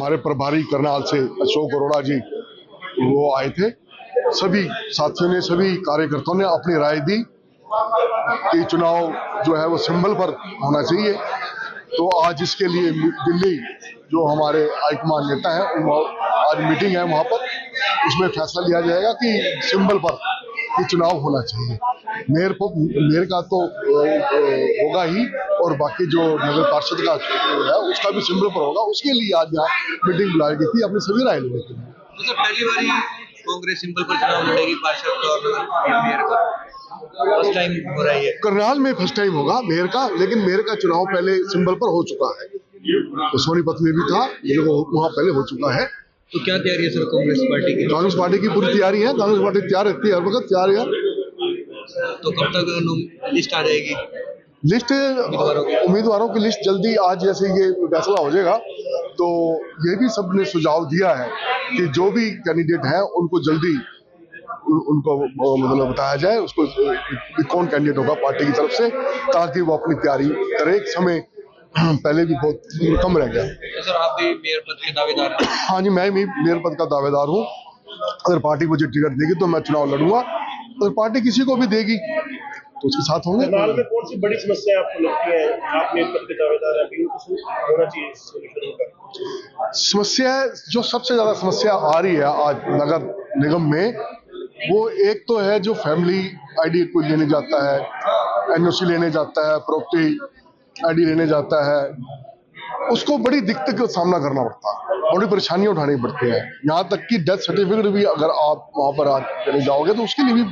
हमारे प्रभारी करनाल से अशोक अरोड़ा जी वो आए थे। सभी साथियों ने, सभी कार्यकर्ताओं ने अपनी राय दी कि चुनाव जो है वो सिंबल पर होना चाहिए। तो आज इसके लिए दिल्ली जो हमारे हाईकमान नेता हैं, आज मीटिंग है वहां पर, उसमें फैसला लिया जाएगा कि सिंबल पर कि चुनाव होना चाहिए। मेयर का तो होगा ही, और बाकी जो नगर पार्षद का है उसका भी सिंबल पर होगा। उसके लिए आज यहाँ मीटिंग बुलाई गई थी अपनी सभी राय लेने के लिए। तो सर पहली बार कांग्रेस सिंबल पर चुनाव लड़ेगी पार्षद और मेयर का, फर्स्ट टाइम हो रहा है। करनाल में फर्स्ट टाइम होगा मेयर का, लेकिन मेयर का चुनाव पहले सिंबल पर हो चुका है, तो सोनीपत में भी था, जो वहाँ पहले हो चुका है। तो क्या तैयारी है सर कांग्रेस पार्टी की? कांग्रेस पार्टी की पूरी तैयारी है। कांग्रेस पार्टी तैयार रहती है, हर वक्त तैयार है। तो कब तक लिस्ट आ जाएगी? लिस्ट उम्मीदवारों की लिस्ट जल्दी, आज जैसे ये फैसला हो जाएगा तो ये भी सबने सुझाव दिया है कि जो भी कैंडिडेट हैं उनको जल्दी उनको मतलब बताया जाए उसको कौन कैंडिडेट होगा पार्टी की तरफ से, ताकि वो अपनी तैयारी करे। समय पहले भी बहुत कम रह गया। तो सर आप भी मेयर पद के दावेदार हैं? हाँ जी, मैं भी मेयर पद का दावेदार हूँ। अगर पार्टी मुझे टिकट देगी तो मैं चुनाव लड़ूंगा, अगर पार्टी किसी को भी देगी तो उसके साथ होंगे। करनाल में कौन सी बड़ी समस्या आपको लगती है? आप मेयर पद के दावेदार हैं, अभी उनको होना चाहिए समस्या जो सबसे ज्यादा समस्या आ रही है आज नगर निगम में, वो एक तो है जो फैमिली आईडी कोई लेने जाता है, एनओसी लेने जाता है, प्रॉपर्टी आईडी लेने जाता है, उसको बड़ी दिक्कत का सामना करना पड़ता है, बड़ी परेशानियां उठानी पड़ती है। यहाँ तक कि डेथ सर्टिफिकेट भी अगर आप वहां पर आज चले जाओगे तो उसके लिए भी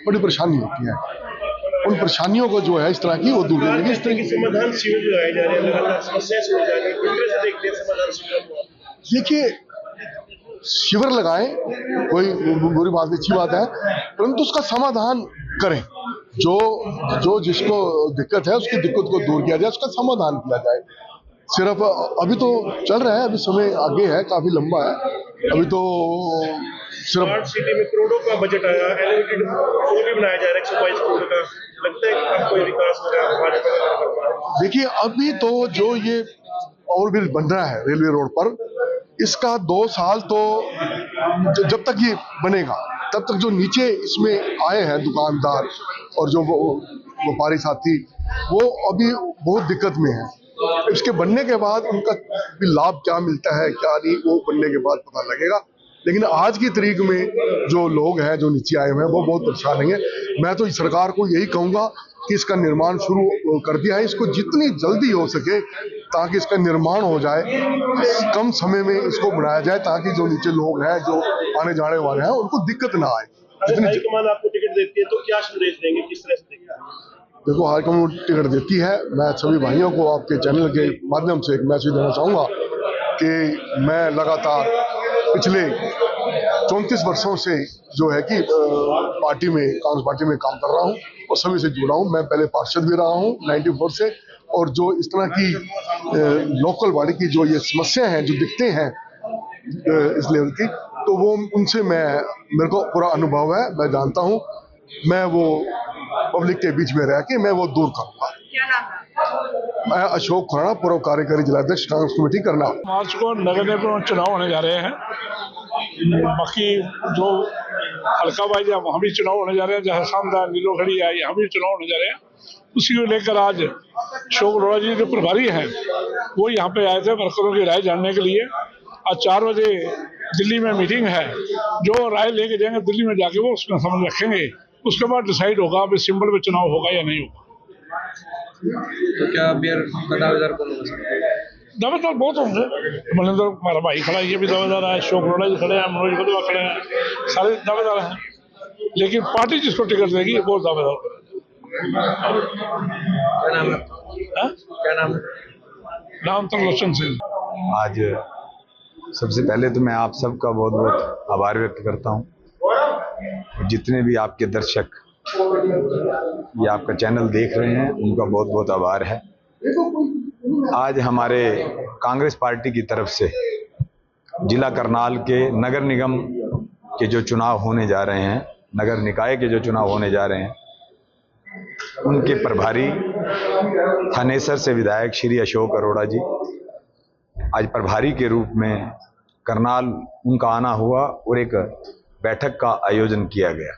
बड़ी परेशानी होती है। उन परेशानियों को जो है इस तरह की वो दूर करेंगे। इस तरह की समाधान शिविर लगाए जा रहे हैं, लगातार समस्या सुनी जा रही है, देखते हैं समाधान शिविर। देखिए, शिविर लगाएं, कोई बुरी बात, अच्छी बात है, परंतु उसका समाधान करें। जो जिसको दिक्कत है उसकी दिक्कत को दूर किया जाए, उसका समाधान किया जाए। सिर्फ अभी तो चल रहा है, अभी समय आगे है, काफी लंबा है। अभी तो स्मार्ट सिटी में करोड़ों का बजट आया, एलिवेटेड पुल भी बनाया जा रहा है 122 करोड़ का। लगता है कि अब कोई विकास होगा? देखिए, अभी तो जो ये ओवरब्रिज बन रहा है रेलवे रोड पर, इसका 2 साल तो जब तक ये बनेगा तब तक जो नीचे इसमें आए हैं दुकानदार और जो व्यापारी साथी, वो अभी बहुत दिक्कत में है। इसके बनने के बाद उनका भी लाभ क्या मिलता है क्या नहीं, वो बनने के बाद पता लगेगा। लेकिन आज की तारीख में जो लोग हैं जो नीचे आए हुए हैं वो बहुत परेशान है। मैं तो सरकार को यही कहूंगा कि इसका निर्माण शुरू कर दिया है, इसको जितनी जल्दी हो सके ताकि इसका निर्माण हो जाए, कम समय में इसको बनाया जाए, ताकि जो नीचे लोग हैं जो आने जाने वाले हैं उनको दिक्कत ना आए। हाईकमान आपको टिकट देती है तो क्या संदेश देंगे, किस तरह से देंगे? देखो, हाईकमान टिकट देती है, मैं सभी भाइयों को आपके चैनल के माध्यम से एक मैसेज देना चाहूंगा कि मैं लगातार पिछले 34 वर्षों से जो है कि पार्टी में, कांग्रेस पार्टी में काम कर रहा हूँ और सभी से जुड़ा हूँ। मैं पहले पार्षद भी रहा हूँ 94 से, और जो इस तरह की लोकल बॉडी की जो ये समस्या हैं जो दिखते हैं इस लेवल की, तो वो उनसे मेरे को पूरा अनुभव है, मैं जानता हूँ। मैं वो पब्लिक के बीच में रह के मैं वो दूर करूँगा। मैं अशोक खुराना, पूर्व कार्यकारी जिलाध्यक्ष कांग्रेस कमेटी करनाल। मार्च को नगर निगम चुनाव होने जा रहे हैं। बाकी जो हल्का बाजी वहाँ भी चुनाव होने जा रहे हैं, जहाँ शानदार नीलोखड़ी है यहाँ भी चुनाव होने जा रहे हैं। उसी को लेकर आज अशोक अरोड़ा जी जो प्रभारी हैं वो यहाँ पे आए थे वर्करों की राय जानने के लिए। आज 4 बजे दिल्ली में मीटिंग है, जो राय लेके जाएंगे दिल्ली में जाके वो उसमें समझ रखेंगे, उसके बाद डिसाइड होगा अभी सिंबल पे चुनाव होगा या नहीं होगा। तो क्या मेयर का दावेदार कौन होगा? दावेदार बहुत होंगे, मनिंदर हमारा भाई खड़ा है, ये भी दावेदार है, अशोक अरोड़ा जी खड़े हैं, मनोज बदवा खड़े हैं, सारे दावेदार हैं। लेकिन पार्टी जिसको टिकट देगी वो दावेदार। क्या नाम है? क्या नाम है? नाम त्रिलोचन सिंह। आज सबसे पहले तो मैं आप सबका बहुत बहुत आभार व्यक्त करता हूँ। जितने भी आपके दर्शक ये आपका चैनल देख रहे हैं उनका बहुत बहुत आभार है। आज हमारे कांग्रेस पार्टी की तरफ से जिला करनाल के नगर निगम के जो चुनाव होने जा रहे हैं, नगर निकाय के जो चुनाव होने जा रहे हैं, उनके प्रभारी थानेसर से विधायक श्री अशोक अरोड़ा जी, आज प्रभारी के रूप में करनाल उनका आना हुआ और एक बैठक का आयोजन किया गया।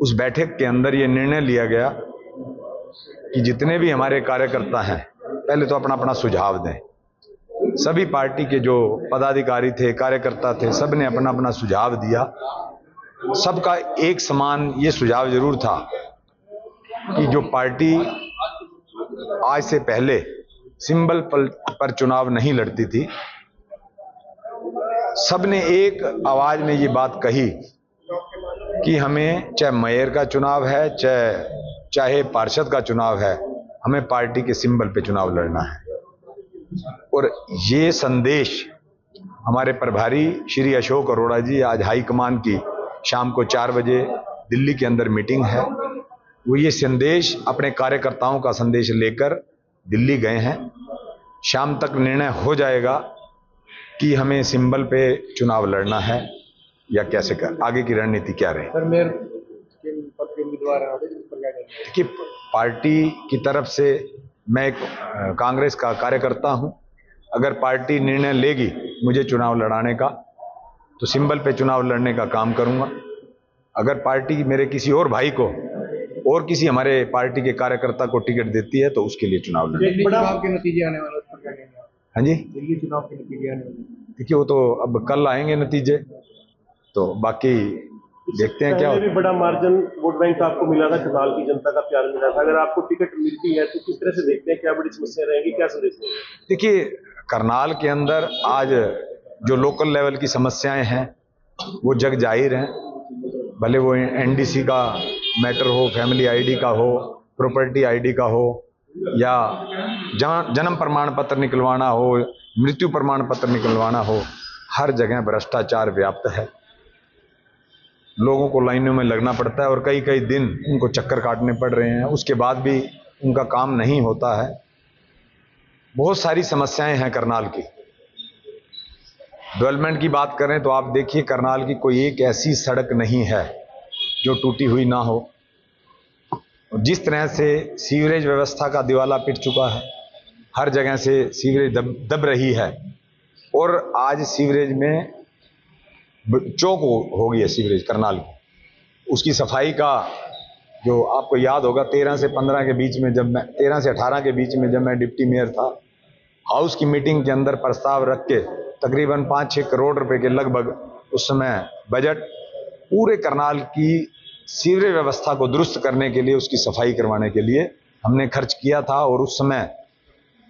उस बैठक के अंदर ये निर्णय लिया गया कि जितने भी हमारे कार्यकर्ता हैं पहले तो अपना अपना सुझाव दें। सभी पार्टी के जो पदाधिकारी थे, कार्यकर्ता थे, सब ने अपना अपना सुझाव दिया। सबका एक समान ये सुझाव जरूर था कि जो पार्टी आज से पहले सिंबल पर चुनाव नहीं लड़ती थी, सबने एक आवाज में ये बात कही कि हमें चाहे मेयर का चुनाव है, चाहे पार्षद का चुनाव है, हमें पार्टी के सिंबल पे चुनाव लड़ना है। और ये संदेश हमारे प्रभारी श्री अशोक अरोड़ा जी, आज हाईकमान की शाम को 4 बजे दिल्ली के अंदर मीटिंग है, वो ये संदेश अपने कार्यकर्ताओं का संदेश लेकर दिल्ली गए हैं। शाम तक निर्णय हो जाएगा कि हमें सिंबल पे चुनाव लड़ना है या कैसे कर आगे की रणनीति क्या रहे। सर, मेयर के पद के उम्मीदवार हैं, देखिए, पार्टी की तरफ से मैं एक कांग्रेस का कार्यकर्ता हूं। अगर पार्टी निर्णय लेगी मुझे चुनाव लड़ाने का तो सिंबल पे चुनाव लड़ने का काम करूंगा। अगर पार्टी मेरे किसी और भाई को और किसी हमारे पार्टी के कार्यकर्ता को टिकट देती है तो उसके लिए चुनाव लड़ेंगे। दिल्ली चुनाव के नतीजे आने वाले, उस पर क्या कहेंगे? हाँ जी, दिल्ली चुनाव के नतीजे आने वाले, देखिए वो तो अब कल आएंगे नतीजे, तो बाकी देखते हैं क्या पहले होता भी बड़ा मार्जिन वोट बैंक आपको मिला था, करनाल की जनता का प्यार मिला था। अगर आपको टिकट मिलती है तो किस तरह से देखते हैं, क्या बड़ी समस्या रहेगी, क्या संदेश देंगे? देखिए, करनाल के अंदर आज जो लोकल लेवल की समस्याएं हैं वो जग जाहिर हैं, भले वो एनडीसी का मैटर हो, फैमिली आईडी का हो, प्रॉपर्टी आईडी का हो, या जन्म प्रमाण पत्र निकलवाना हो, मृत्यु प्रमाण पत्र निकलवाना हो, हर जगह भ्रष्टाचार व्याप्त है। लोगों को लाइनों में लगना पड़ता है और कई कई दिन उनको चक्कर काटने पड़ रहे हैं, उसके बाद भी उनका काम नहीं होता है। बहुत सारी समस्याएं हैं करनाल की। डेवलपमेंट की बात करें तो आप देखिए, करनाल की कोई एक ऐसी सड़क नहीं है जो टूटी हुई ना हो। जिस तरह से सीवरेज व्यवस्था का दिवाला पिट चुका है, हर जगह से सीवरेज दब रही है, और आज सीवरेज में चौक हो गई है सीवरेज करनाल की। उसकी सफाई का जो आपको याद होगा, 13 से 15 के बीच में, जब मैं 13 से 18 के बीच में जब मैं डिप्टी मेयर था, हाउस की मीटिंग के अंदर प्रस्ताव रख के तकरीबन 5-6 करोड़ रुपए के लगभग उस समय बजट पूरे करनाल की सीवरेज व्यवस्था को दुरुस्त करने के लिए, उसकी सफाई करवाने के लिए हमने खर्च किया था। और उस समय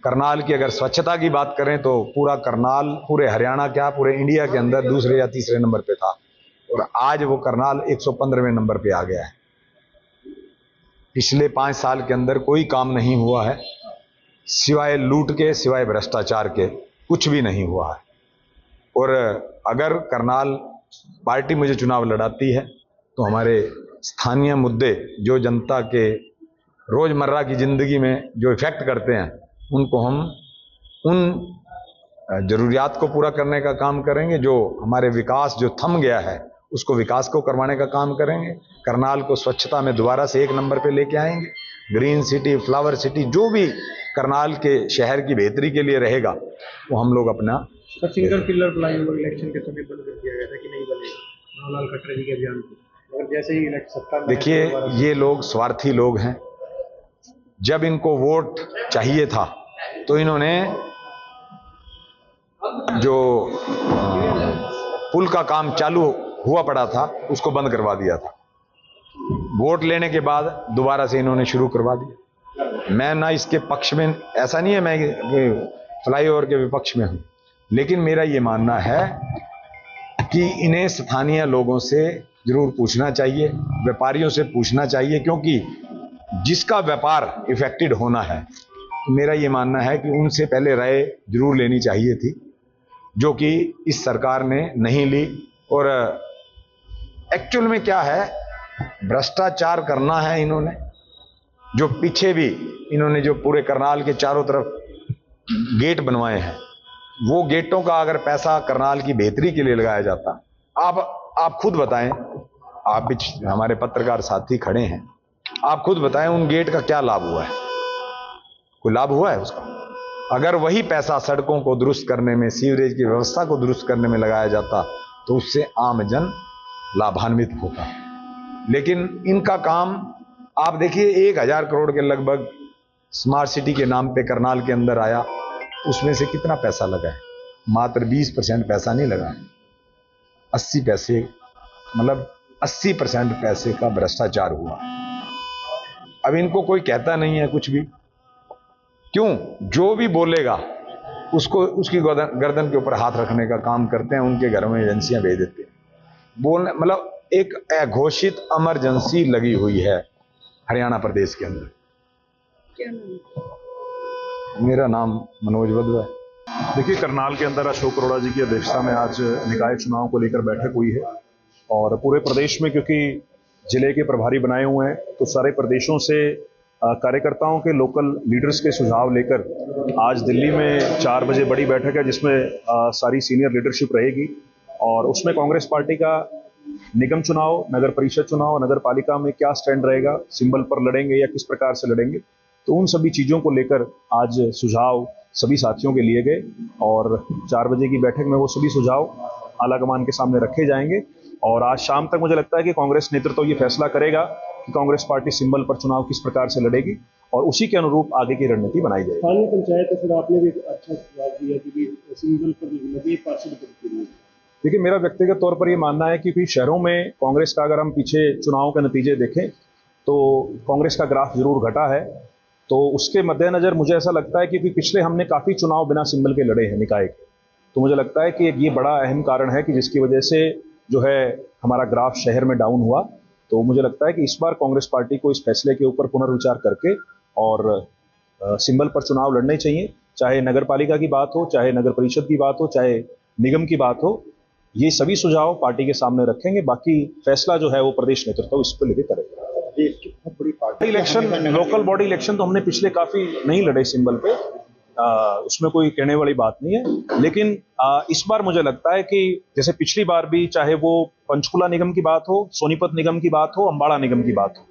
करनाल की अगर स्वच्छता की बात करें तो पूरा करनाल, पूरे हरियाणा क्या पूरे इंडिया के अंदर दूसरे या तीसरे नंबर पे था, और आज वो करनाल 115वें नंबर पे आ गया है। पिछले 5 साल के अंदर कोई काम नहीं हुआ है, सिवाय लूट के, सिवाय भ्रष्टाचार के कुछ भी नहीं हुआ है। और अगर करनाल पार्टी मुझे चुनाव लड़ाती है तो हमारे स्थानीय मुद्दे जो जनता के रोजमर्रा की जिंदगी में जो इफेक्ट करते हैं, उनको हम उन जरूरियात को पूरा करने का काम करेंगे। जो हमारे विकास जो थम गया है उसको विकास को करवाने का काम करेंगे। करनाल को स्वच्छता में दोबारा से 1 नंबर पे लेके आएंगे। ग्रीन सिटी, फ्लावर सिटी, जो भी करनाल के शहर की बेहतरी के लिए रहेगा वो हम लोग अपना। Sir, single pillar flyover election के समय बंद कर दिया गया था कि नहीं बनेगा, मनोहर खट्टर जी के अभियान को, और जैसे ही सत्ता में, देखिए, ये लोग स्वार्थी लोग हैं। जब इनको वोट चाहिए था तो इन्होंने जो पुल का काम चालू हुआ पड़ा था उसको बंद करवा दिया था। वोट लेने के बाद दोबारा से इन्होंने शुरू करवा दिया। मैं ना इसके पक्ष में, ऐसा नहीं है मैं फ्लाईओवर के विपक्ष में हूं, लेकिन मेरा ये मानना है कि इन्हें स्थानीय लोगों से जरूर पूछना चाहिए, व्यापारियों से पूछना चाहिए, क्योंकि जिसका व्यापार इफेक्टेड होना है, तो मेरा ये मानना है कि उनसे पहले राय जरूर लेनी चाहिए थी, जो कि इस सरकार ने नहीं ली। और एक्चुअल में क्या है, भ्रष्टाचार करना है इन्होंने। जो पीछे भी इन्होंने जो पूरे करनाल के चारों तरफ गेट बनवाए हैं, वो गेटों का अगर पैसा करनाल की बेहतरी के लिए लगाया जाता, आप खुद बताएं, आप भी हमारे पत्रकार साथी खड़े हैं, आप खुद बताएं उन गेट का क्या लाभ हुआ है? कोई लाभ हुआ है उसका? अगर वही पैसा सड़कों को दुरुस्त करने में, सीवरेज की व्यवस्था को दुरुस्त करने में लगाया जाता तो उससे आम जन लाभान्वित होता। लेकिन इनका काम आप देखिए, 1000 करोड़ के लगभग स्मार्ट सिटी के नाम पे करनाल के अंदर आया, उसमें से कितना पैसा लगा है? मात्र 20% पैसा नहीं लगा है। 80 पैसे, मतलब 80% पैसे का भ्रष्टाचार हुआ। अब इनको कोई कहता नहीं है कुछ भी, क्यों? जो भी बोलेगा उसको उसकी गर्दन के ऊपर हाथ रखने का काम करते हैं, उनके घर में एजेंसियां भेज देते हैं बोलने। मतलब एक अघोषित इमरजेंसी लगी हुई है हरियाणा प्रदेश के अंदर। क्या नाम? मेरा नाम मनोज वधवा है। देखिए, करनाल के अंदर अशोक अरोड़ा जी की अध्यक्षता में आज निकाय चुनाव को लेकर बैठक हुई है और पूरे प्रदेश में, क्योंकि जिले के प्रभारी बनाए हुए हैं, तो सारे प्रदेशों से कार्यकर्ताओं के, लोकल लीडर्स के सुझाव लेकर आज दिल्ली में 4 बजे बड़ी बैठक है जिसमें सारी सीनियर लीडरशिप रहेगी और उसमें कांग्रेस पार्टी का निगम चुनाव, नगर परिषद चुनाव, नगर पालिका में क्या स्टैंड रहेगा, सिंबल पर लड़ेंगे या किस प्रकार से लड़ेंगे, तो उन सभी चीज़ों को लेकर आज सुझाव सभी साथियों के लिए गए और 4 बजे की बैठक में वो सभी सुझाव आलाकमान के सामने रखे जाएंगे और आज शाम तक मुझे लगता है कि कांग्रेस नेतृत्व ये फैसला करेगा कि कांग्रेस पार्टी सिंबल पर चुनाव किस प्रकार से लड़ेगी और उसी के अनुरूप आगे की रणनीति बनाई जाएगी। स्थानीय पंचायत है, सर, आपने भी अच्छा सुझाव दिया कि सिंबल पर लगे पार्षद। देखिए, मेरा व्यक्तिगत तौर पर ये मानना है कि शहरों में कांग्रेस का, अगर हम पीछे चुनाव के नतीजे देखें तो कांग्रेस का ग्राफ जरूर घटा है, तो उसके मद्देनजर मुझे ऐसा लगता है कि पिछले हमने काफ़ी चुनाव बिना सिंबल के लड़े हैं निकाय के, तो मुझे लगता है कि ये बड़ा अहम कारण है कि जिसकी वजह से जो है हमारा ग्राफ शहर में डाउन हुआ। तो मुझे लगता है कि इस बार कांग्रेस पार्टी को इस फैसले के ऊपर पुनर्विचार करके और सिंबल पर चुनाव लड़ने चाहिए, चाहे नगर पालिका की बात हो, चाहे नगर परिषद की बात हो, चाहे निगम की बात हो। ये सभी सुझाव पार्टी के सामने रखेंगे, बाकी फैसला जो है वो प्रदेश नेतृत्व इस पर लेके करेगा। देश की बहुत बड़ी party election, local body election तो हमने पिछले काफी नहीं लड़े सिंबल पे, उसमें कोई कहने वाली बात नहीं है, लेकिन इस बार मुझे लगता है कि जैसे पिछली बार भी, चाहे वो पंचकुला निगम की बात हो, सोनीपत निगम की बात हो, अम्बाड़ा निगम की बात हो,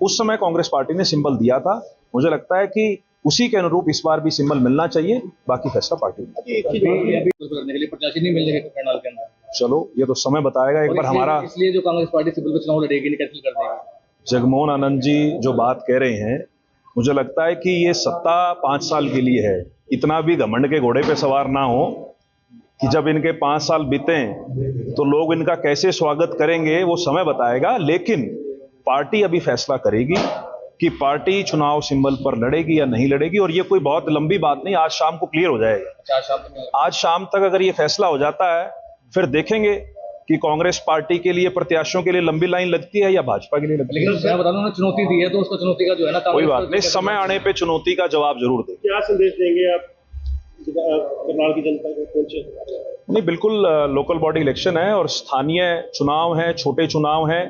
उस समय कांग्रेस पार्टी ने सिंबल दिया था। मुझे लगता है कि उसी के अनुरूप इस बार भी सिंबल मिलना चाहिए, बाकी फैसला पार्टी करने के लिए प्रत्याशी नहीं मिल रहे करनाल के अंदर। चलो ये तो समय बताएगा। एक बार हमारा, इसलिए जो कांग्रेस पार्टी सिंबल पर चुनाव लड़ेगी, कैंसिल कर देगी। जगमोहन आनंद जी जो बात कह रहे हैं, मुझे लगता है कि ये सत्ता 5 साल के लिए है। इतना भी घमंड के घोड़े पे सवार ना हो कि जब इनके 5 साल बीतें तो लोग इनका कैसे स्वागत करेंगे, वो समय बताएगा। लेकिन पार्टी अभी फैसला करेगी कि पार्टी चुनाव सिंबल पर लड़ेगी या नहीं लड़ेगी, और ये कोई बहुत लंबी बात नहीं, आज शाम को क्लियर हो जाएगा। आज शाम तक अगर ये फैसला हो जाता है, फिर देखेंगे कि कांग्रेस पार्टी के लिए, प्रत्याशियों के लिए लंबी लाइन लगती है या भाजपा के लिए लगती है। लेकिन मैं बता दूं ना, चुनौती दी है तो उसको चुनौती का जो है ना, कोई बात नहीं, समय आने पे चुनौती का जवाब जरूर दें। क्या संदेश देंगे आप करनाल की जनता को? नहीं, बिल्कुल लोकल बॉडी इलेक्शन है और स्थानीय चुनाव है, छोटे चुनाव है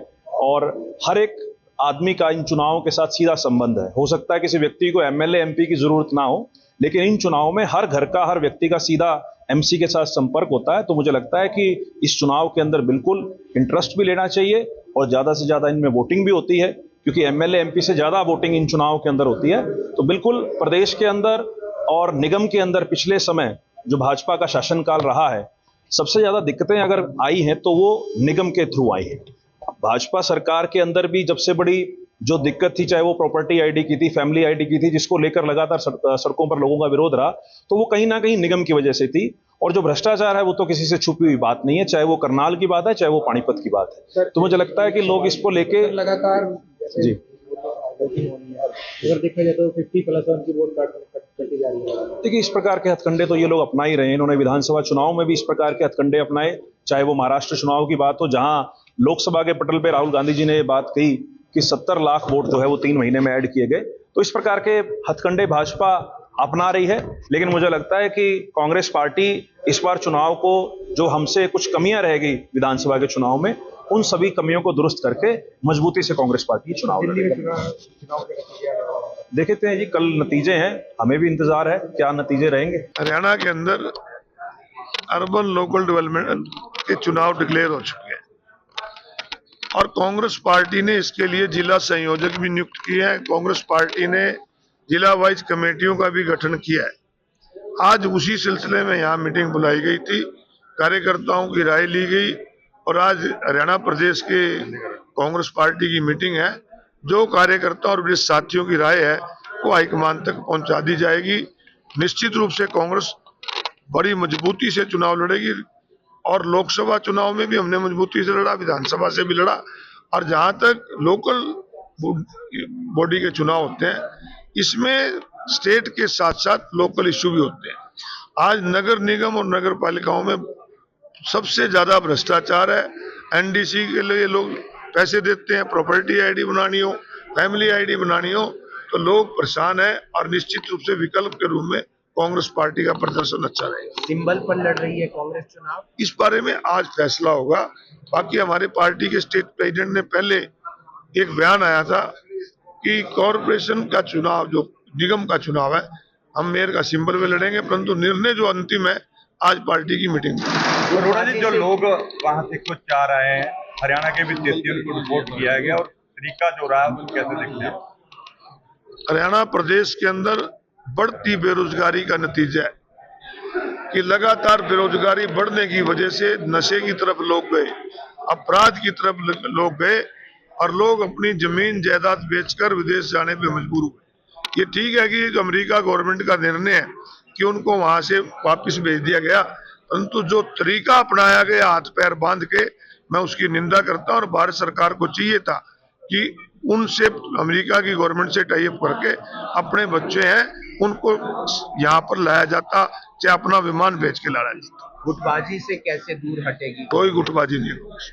और हर एक आदमी का इन चुनावों के साथ सीधा संबंध है। हो सकता है किसी व्यक्ति को एमएलए एमपी की जरूरत ना हो, लेकिन इन चुनावों में हर घर का, हर व्यक्ति का सीधा एमसी के साथ संपर्क होता है। तो मुझे लगता है कि इस चुनाव के अंदर बिल्कुल इंटरेस्ट भी लेना चाहिए और ज्यादा से ज्यादा इनमें वोटिंग भी होती है, क्योंकि एमएलए एमपी से ज्यादा वोटिंग इन चुनाव के अंदर होती है। तो बिल्कुल प्रदेश के अंदर और निगम के अंदर पिछले समय जो भाजपा का शासनकाल रहा है, सबसे ज्यादा दिक्कतें अगर आई हैं तो वो निगम के थ्रू आई हैं। भाजपा सरकार के अंदर भी जब से बड़ी जो दिक्कत थी, चाहे वो प्रॉपर्टी आईडी की थी, फैमिली आईडी की थी, जिसको लेकर लगातार सड़कों पर लोगों का विरोध रहा, तो वो कहीं ना कहीं निगम की वजह से थी। और जो भ्रष्टाचार है वो तो किसी से छुपी हुई बात नहीं है, चाहे वो करनाल की बात है, चाहे वो पानीपत की बात है। तो मुझे लगता है कि लोग इसको लेके लगातार जी, अगर देखा जाए तो 50+ उनकी वोट काटी जा रही है। देखिए, इस प्रकार के हथकंडे तो ये लोग अपना ही रहे हैं। इन्होंने विधानसभा चुनाव में भी इस प्रकार के हथकंडे अपनाए, चाहे वो महाराष्ट्र चुनाव की बात हो, जहां लोकसभा के पटल पे राहुल गांधी जी ने ये बात कही कि 70 लाख वोट जो है वो 3 महीने में ऐड किए गए। तो इस प्रकार के हथकंडे भाजपा अपना रही है, लेकिन मुझे लगता है कि कांग्रेस पार्टी इस बार चुनाव को, जो हमसे कुछ कमियां रहेगी विधानसभा के चुनाव में, उन सभी कमियों को दुरुस्त करके मजबूती से कांग्रेस पार्टी चुनाव लड़ेगी। देखते हैं जी, कल नतीजे हैं, हमें भी इंतजार है क्या नतीजे रहेंगे। हरियाणा के अंदर अर्बन लोकल डेवलपमेंट के चुनाव डिक्लेयर हो चुके हैं और कांग्रेस पार्टी ने इसके लिए जिला संयोजक भी नियुक्त किए हैं। कांग्रेस पार्टी ने जिला वाइज कमेटियों का भी गठन किया है। आज उसी सिलसिले में यहाँ मीटिंग बुलाई गई थी, कार्यकर्ताओं की राय ली गई और आज हरियाणा प्रदेश के कांग्रेस पार्टी की मीटिंग है। जो कार्यकर्ता और वरिष्ठ साथियों की राय है वो हाईकमान तक पहुंचा दी जाएगी। निश्चित रूप से कांग्रेस बड़ी मजबूती से चुनाव लड़ेगी और लोकसभा चुनाव में भी हमने मजबूती से लड़ा, विधानसभा से भी लड़ा, और जहां तक लोकल बॉडी के चुनाव होते हैं इसमें स्टेट के साथ साथ लोकल इश्यू भी होते हैं। आज नगर निगम और नगर पालिकाओं में सबसे ज्यादा भ्रष्टाचार है। एनडीसी के लिए लोग पैसे देते हैं, प्रॉपर्टी आईडी बनानी हो, फैमिली आईडी बनानी हो, तो लोग परेशान है और निश्चित रूप से विकल्प के रूप में कांग्रेस पार्टी का प्रदर्शन अच्छा रहेगा। सिंबल पर लड़ रही है कांग्रेस चुनाव, इस बारे में आज फैसला होगा। बाकी हमारे पार्टी के स्टेट प्रेसिडेंट ने पहले एक बयान आया था कि कॉरपोरेशन का चुनाव, जो निगम का चुनाव है, हम मेयर का सिंबल में लड़ेंगे, परंतु निर्णय जो अंतिम है आज पार्टी की मीटिंग में। अरोड़ा जी, जो लोग वहां से कुछ चाह रहे हैं, हरियाणा के विद्यार्थियों को रिपोर्ट किया गया और तरीका जो रहा है कैसे देखते हैं? हरियाणा प्रदेश के अंदर बढ़ती बेरोजगारी का नतीजा है कि लगातार बेरोजगारी बढ़ने की वजह से नशे की तरफ लोग गए, अपराध की तरफ लोग गए और लोग अपनी जमीन जायदाद बेचकर विदेश जाने पे मजबूर हुए। ये ठीक है कि जो अमेरिका गवर्नमेंट का निर्णय है कि उनको वहां से वापस भेज दिया गया, परंतु जो तरीका अपनाया गया हाथ पैर बांध के, मैं उसकी निंदा करता हूं। और भारत सरकार को चाहिए था कि उनसे, अमेरिका की गवर्नमेंट से टाई अप करके अपने बच्चे हैं उनको यहाँ पर लाया जाता, चाहे अपना विमान भेज के लाया जाता। गुटबाजी से कैसे दूर हटेगी? कोई गुटबाजी नहीं होगी।